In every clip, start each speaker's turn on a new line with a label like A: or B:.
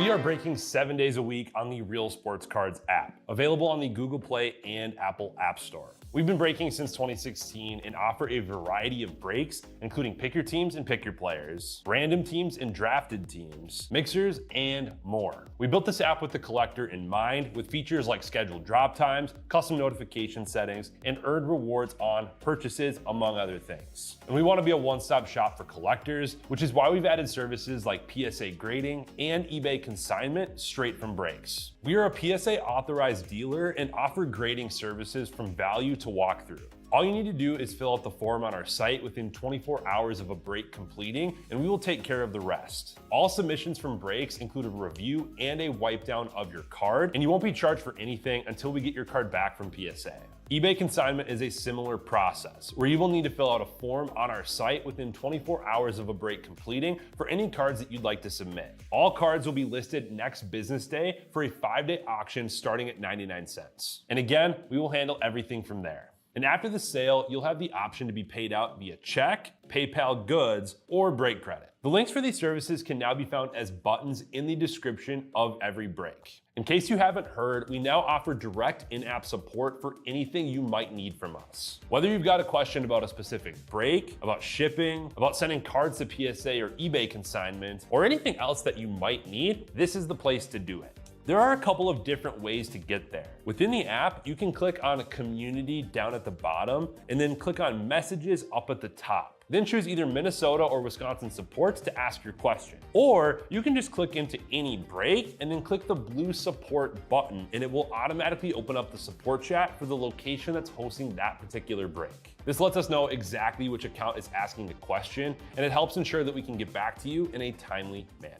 A: We are breaking 7 days a week on the Real Sports Cards app, available on the Google Play and Apple App Store. We've been breaking since 2016 and offer a variety of breaks, including pick your teams and pick your players, random teams and drafted teams, mixers, and more. We built this app with the collector in mind, with features like scheduled drop times, custom notification settings, and earned rewards on purchases, among other things. And we want to be a one-stop shop for collectors, which is why we've added services like PSA grading and eBay consignment straight from breaks. We are a PSA authorized dealer and offer grading services from value to walkthrough. All you need to do is fill out the form on our site within 24 hours of a break completing, and we will take care of the rest. All submissions from breaks include a review and a wipe down of your card, and you won't be charged for anything until we get your card back from PSA. eBay consignment is a similar process, where you will need to fill out a form on our site within 24 hours of a break completing for any cards that you'd like to submit. All cards will be listed next business day for a 5-day auction starting at 99 cents. And again, we will handle everything from there. And after the sale, you'll have the option to be paid out via check, PayPal goods, or break credit. The links for these services can now be found as buttons in the description of every break. In case you haven't heard, we now offer direct in-app support for anything you might need from us. Whether you've got a question about a specific break, about shipping, about sending cards to PSA or eBay consignment, or anything else that you might need, this is the place to do it. There are a couple of different ways to get there. Within the app, you can click on Community down at the bottom and then click on Messages up at the top. Then choose either Minnesota or Wisconsin supports to ask your question. Or you can just click into any break and then click the blue support button, and it will automatically open up the support chat for the location that's hosting that particular break. This lets us know exactly which account is asking the question, and it helps ensure that we can get back to you in a timely manner.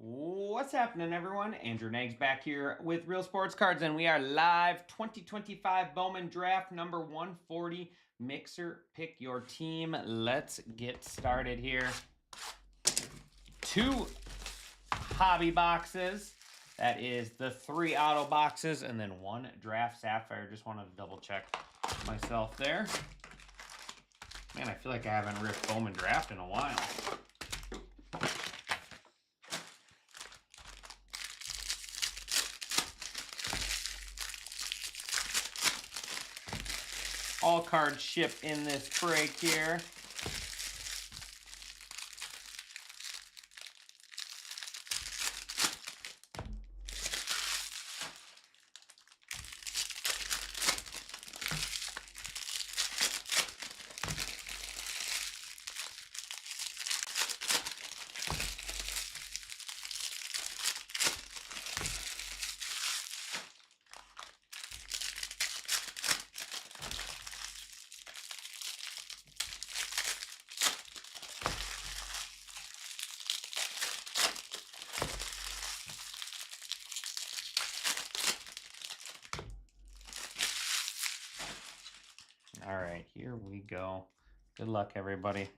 B: What's happening, everyone? Andrew Nags back here with Real Sports Cards, and we are live 2025 Bowman Draft number 140 Mixer Pick Your Team. Let's get started here. 2 hobby boxes. That is the 3 auto boxes, and then 1 draft Sapphire. Just wanted to double check myself there. Man, I feel like I haven't ripped Bowman Draft in a while. All cards ship in this break here. All right, here we go. Good luck, everybody.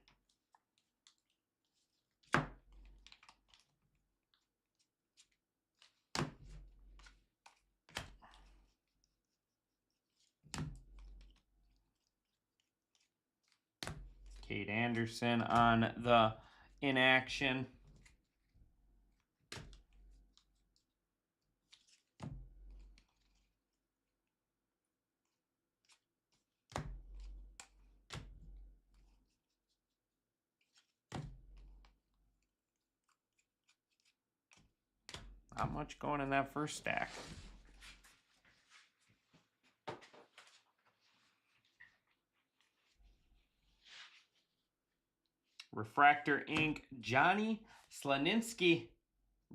B: Kate Anderson on the inaction. Not much going in that first stack. Refractor Ink, Johnny Slaninski.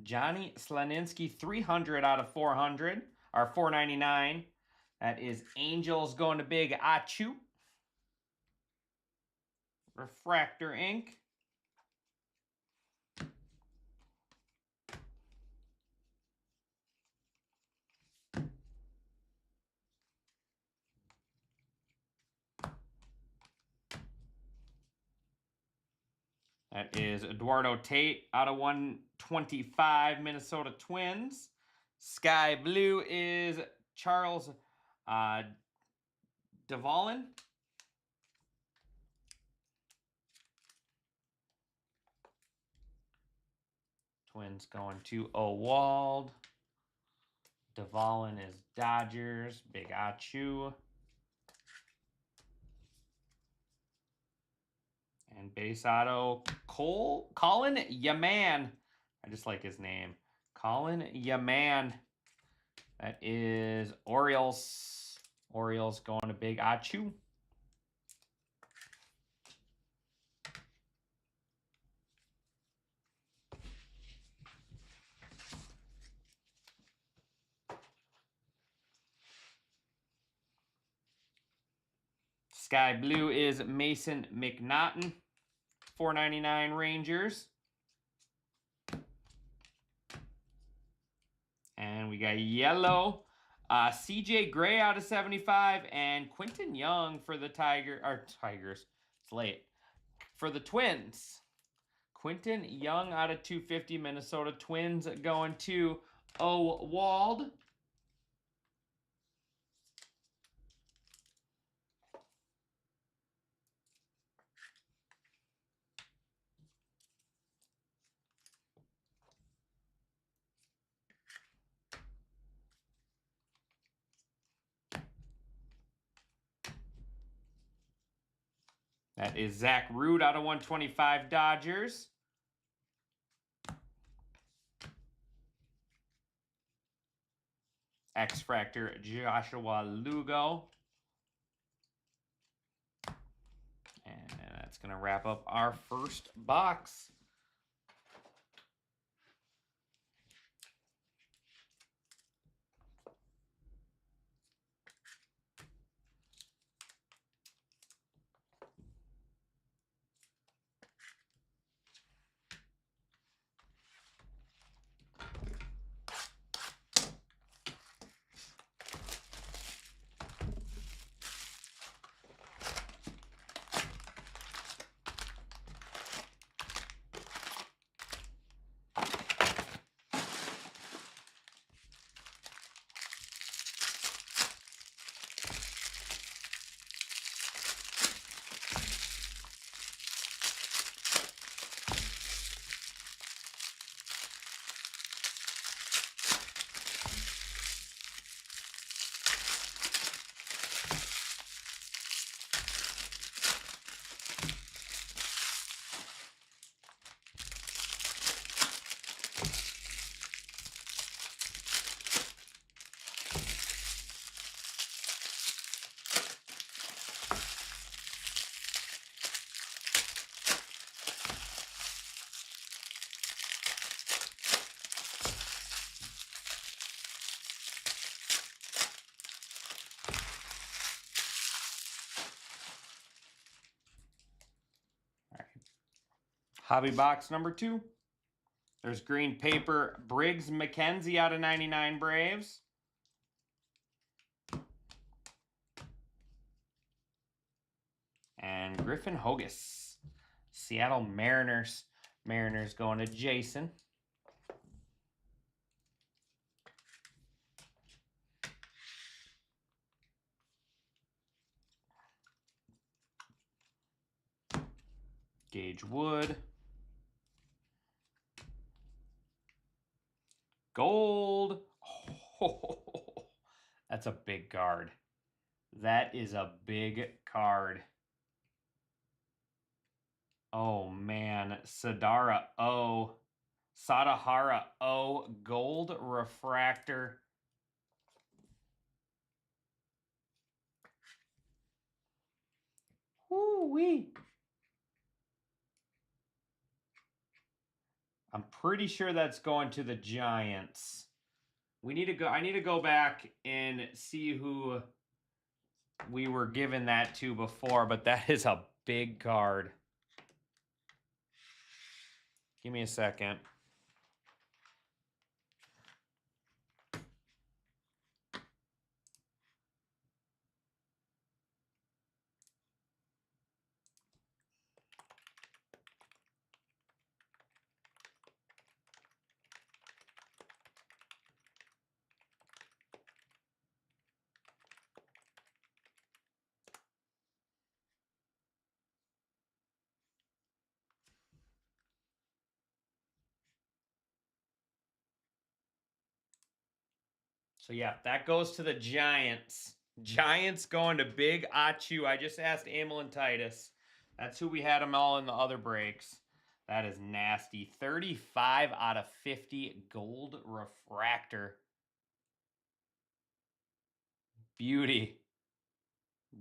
B: Johnny Slaninski, 300 out of 400, or 499. That is Angels going to Big Achu. Refractor Ink. That is Eduardo Tate out of 125, Minnesota Twins. Sky blue is Charles Devallin. Twins going to Owald. Devallin is Dodgers. Big Achu. And base auto, Colin Yaman. I just like his name. Colin Yaman. That is Orioles. Orioles going to Big Achu. Sky blue is Mason McNaughton. 499 Rangers. And we got yellow. CJ Gray out of 75 and Quentin Young for the Tigers. It's late. For the Twins. Quentin Young out of 250. Minnesota Twins going to Owald. That is Zach Root out of 125 Dodgers. X-Fractor Joshua Lugo. And that's going to wrap up our first box. Hobby box number 2. There's green paper, Briggs McKenzie out of 99 Braves. And Griffin Hogus, Seattle Mariners. Mariners going to Jason. Gage Wood. Gold. Oh, that's a big card. That is a big card. Oh, man. Sadahara O. Gold refractor. Woo-wee. I'm pretty sure that's going to the Giants. I need to go back and see who we were given that to before, but that is a big card. Give me a second. So yeah, that goes to the Giants. Giants going to Big Achu. I just asked Emil and Titus. That's who we had them all in the other breaks. That is nasty. 35 out of 50 gold refractor. Beauty.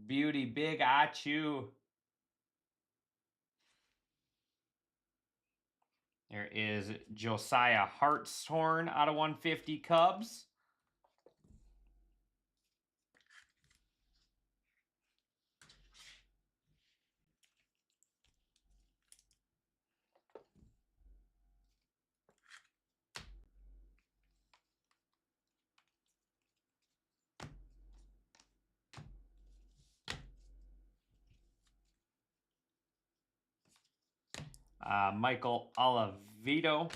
B: Beauty. Big Achu. There is Josiah Hartshorn out of 150 Cubs. Michael Oliveto.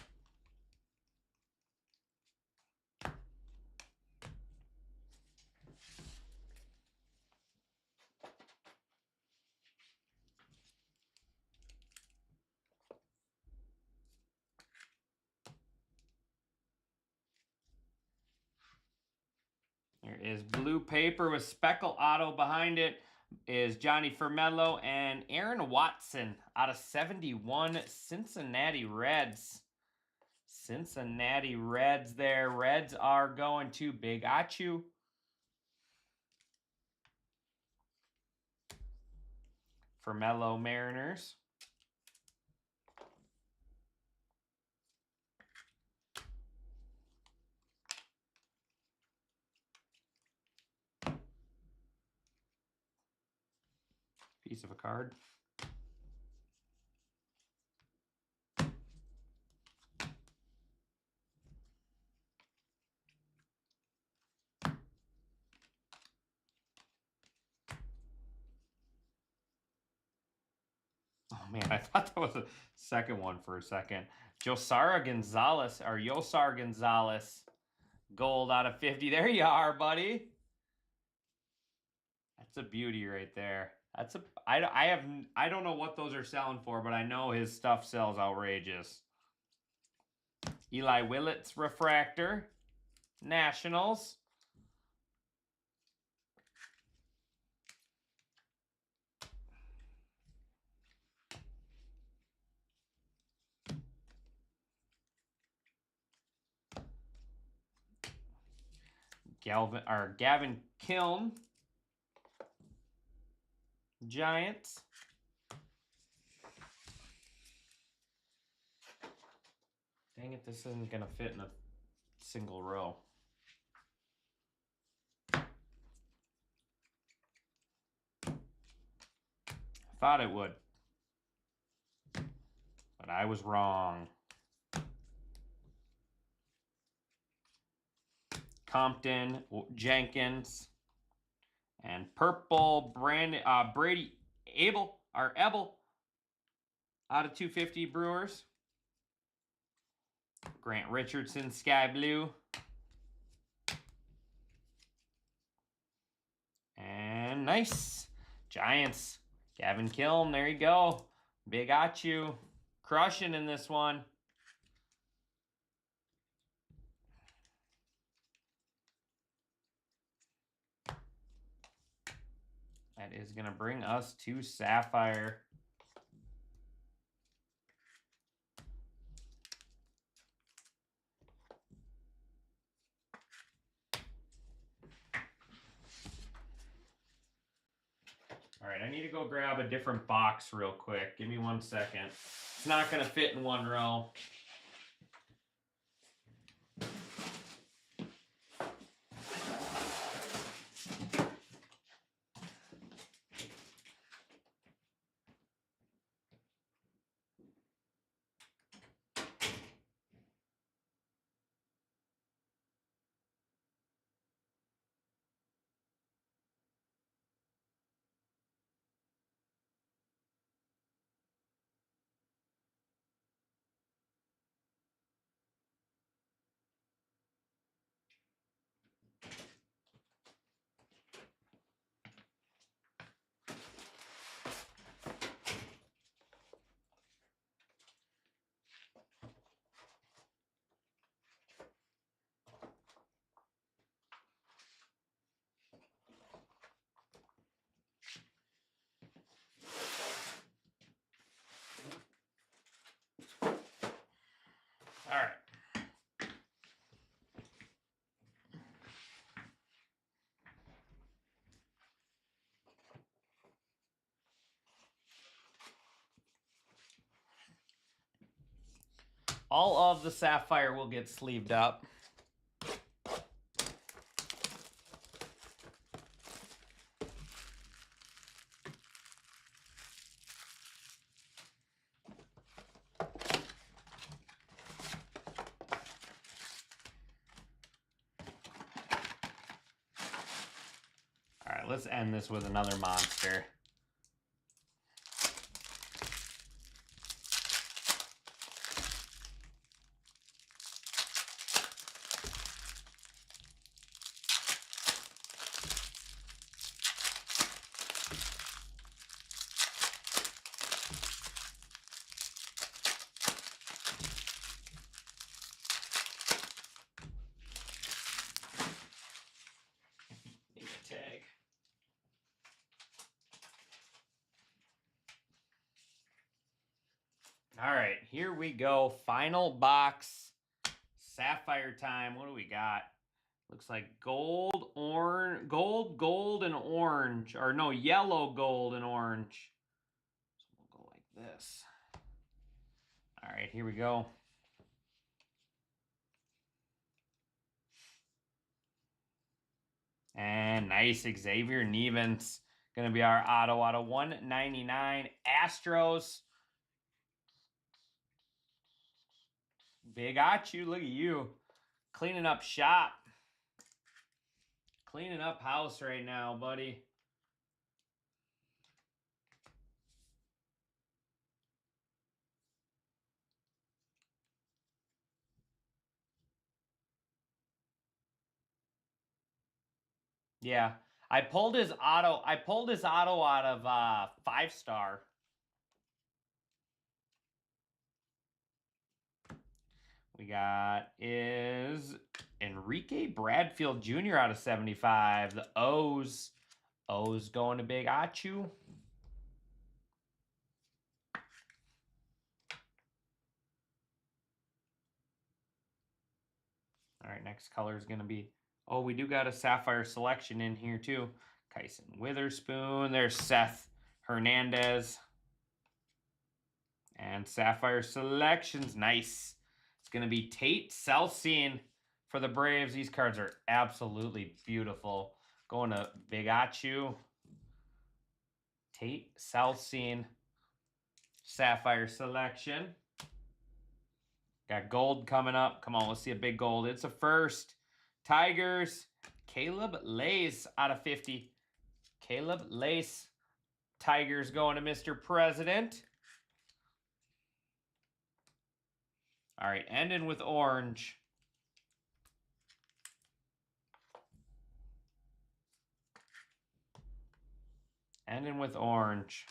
B: There is blue paper with speckle auto behind it. Is Johnny Fermello and Aaron Watson out of 71 Cincinnati Reds. Cincinnati Reds there. Reds are going to Big Achu. Fermello Mariners. Piece of a card. Oh man, I thought that was a second one for a second. Yosar Gonzalez. Gold out of 50. There you are, buddy. That's a beauty right there. That's a I don't know what those are selling for, but I know his stuff sells outrageous. Eli Willett's refractor. Nationals. Gavin Kiln. Giants. Dang it, this isn't going to fit in a single row. Thought it would. But I was wrong. Compton, Jenkins, and purple Brady Ebel out of 250 Brewers. Grant Richardson, Sky Blue. And nice. Giants. Gavin Kiln, there you go. Big Achu. Crushing in this one. That is going to bring us to Sapphire. All right, I need to go grab a different box real quick. Give me 1 second. It's not going to fit in one row. all of the Sapphire will get sleeved up. All right, let's end this with another monster. Tag. All right, here we go. Final box. Sapphire time. What do we got? Looks like gold, orange, gold, and orange. Or no, yellow, gold, and orange. So we'll go like this. All right, here we go. And nice, Xavier Nevins. Going to be our auto out of 199. Astros. Big Achu, look at you. Cleaning up shop. Cleaning up house right now, buddy. Yeah, I pulled his auto out of 5-star. We got is Enrique Bradfield Jr. out of 75. The O's. O's going to Big Achu. All right, next color is going to be, oh, we do got a Sapphire selection in here too. Kyson Witherspoon. There's Seth Hernandez. And Sapphire selections. Nice. It's going to be Tate Selcine for the Braves. These cards are absolutely beautiful. Going to Big Achu. Tate Selcine. Sapphire selection. Got gold coming up. Come on, let's see a big gold. It's a first. Tigers. Caleb Lace out of 50. Caleb Lace. Tigers going to Mr. President. All right, ending with orange. Ending with orange.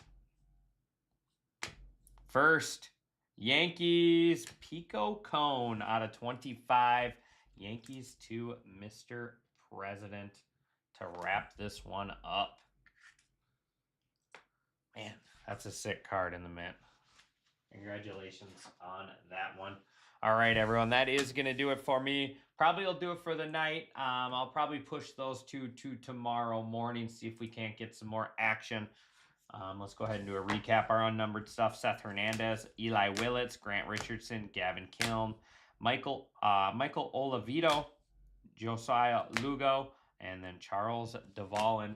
B: First, Yankees, Pico Cone out of 25. Yankees to Mr. President to wrap this one up. Man, that's a sick card in the mint. Congratulations on that one. All right, everyone, that is going to do it for me. Probably will do it for the night. I'll probably push those two to tomorrow morning, see if we can't get some more action. Let's go ahead and do a recap. Our unnumbered stuff: Seth Hernandez, Eli Willits, Grant Richardson, Gavin Kiln, Michael Oliveto, Josiah Lugo, and then Charles Duvallin.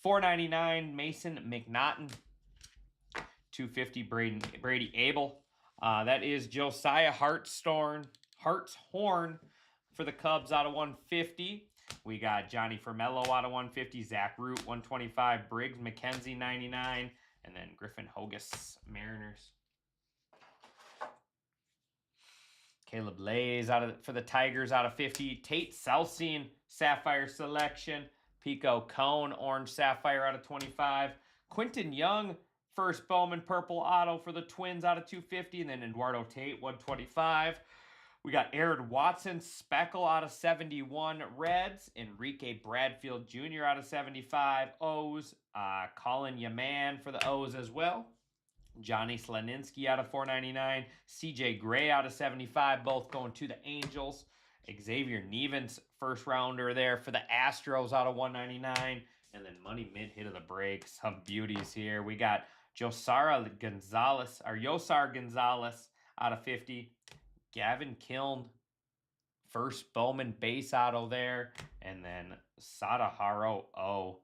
B: $4.99, Mason McNaughton. $2.50, Brady Abel. That is Josiah Hartshorn for the Cubs out of 150. We got Johnny Formello out of 150, Zach Root 125, Briggs McKenzie 99, and then Griffin Hogus Mariners. Caleb Lays for the Tigers out of 50. Tate Selcine Sapphire selection. Pico Cone Orange Sapphire out of 25. Quinton Young first Bowman purple auto for the Twins out of 250, and then Eduardo Tate 125. We got Aaron Watson Speckle out of 71 Reds. Enrique Bradfield Jr. out of 75 O's. Colin Yaman for the O's as well. Johnny Slaninsky out of 499. CJ Gray out of 75, both going to the Angels. Xavier Nevins, first rounder there for the Astros out of 199. And then money mid hit of the break. Some beauties here. We got Yosar Gonzalez out of 50. Gavin Kiln, first Bowman base auto there. And then Sadaharo O,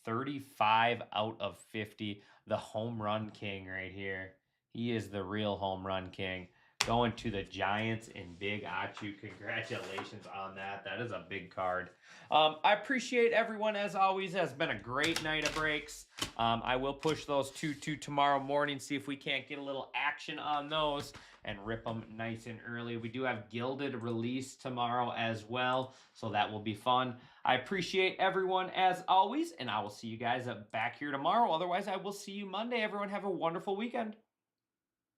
B: 35 out of 50. The home run king right here. He is the real home run king. Going to the Giants in Big Achu. Congratulations on that. That is a big card. I appreciate everyone as always. It has been a great night of breaks. I will push those two to tomorrow morning, see if we can't get a little action on those and rip them nice and early. We do have Gilded release tomorrow as well, so that will be fun. I appreciate everyone as always, and I will see you guys back here tomorrow. Otherwise, I will see you Monday. Everyone have a wonderful weekend.